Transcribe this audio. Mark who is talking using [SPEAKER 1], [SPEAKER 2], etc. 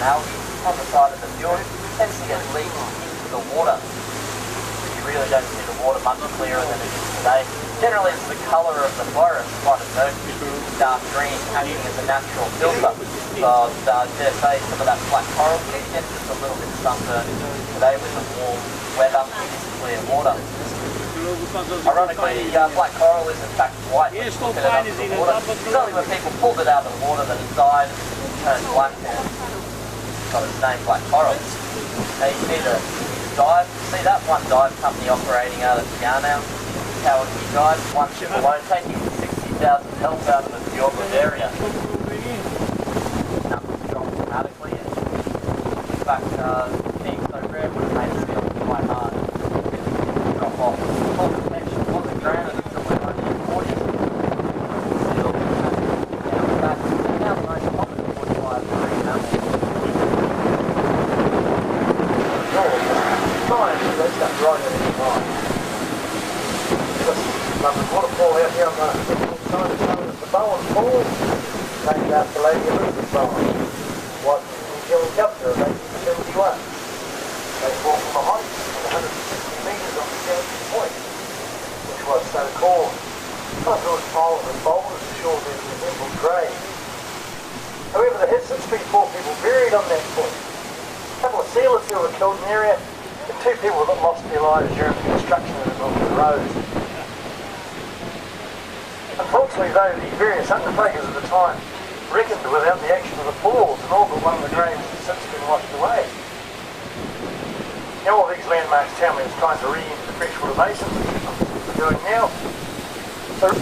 [SPEAKER 1] Now, on the side of the fjord, tends to get leaked into the water. You really don't see the water much clearer than it is today. Generally, it's the colour of the forest, quite a murky, dark green, acting as a natural filter. So, dare say, some of that black coral can get just a little bit sunburned today with the warm weather and clear water. Ironically, black coral is in fact white when you look at it under the water. It's only when people pulled it out of the water that it died and turned black and got its name, black coral. Now you see the dive, see that one dive company operating out of Yarnow, Cowardy Dive, one ship alone taking 60,000 help out of the fjordland area. Nothing's dropped dramatically, and in fact, being so rare would have made it feel quite hard to drop off. Full protection wasn't granted until the 1940s. Still, down the back, now the most common 45 marine mammals. They start right at any time. There's a waterfall out here on the side of the Bowen Falls, named after Lady Elizabeth Bowen, what New Zealand Governor of 1871. They fall from a height of 160 metres on the South Point, which was so called. Because it was piles and boulders ashore there resembled graves. However, there has since been 4 people buried on that point. A couple of sealers who were killed in the area, and 2 people that lost their lives during the construction of the road. Unfortunately, though, the various undertakers at the time reckoned without the action of the falls, and all but one of the graves has since been washed away. Now all these landmarks tell me it's time to re-enter the freshwater basin, which I'm doing now. So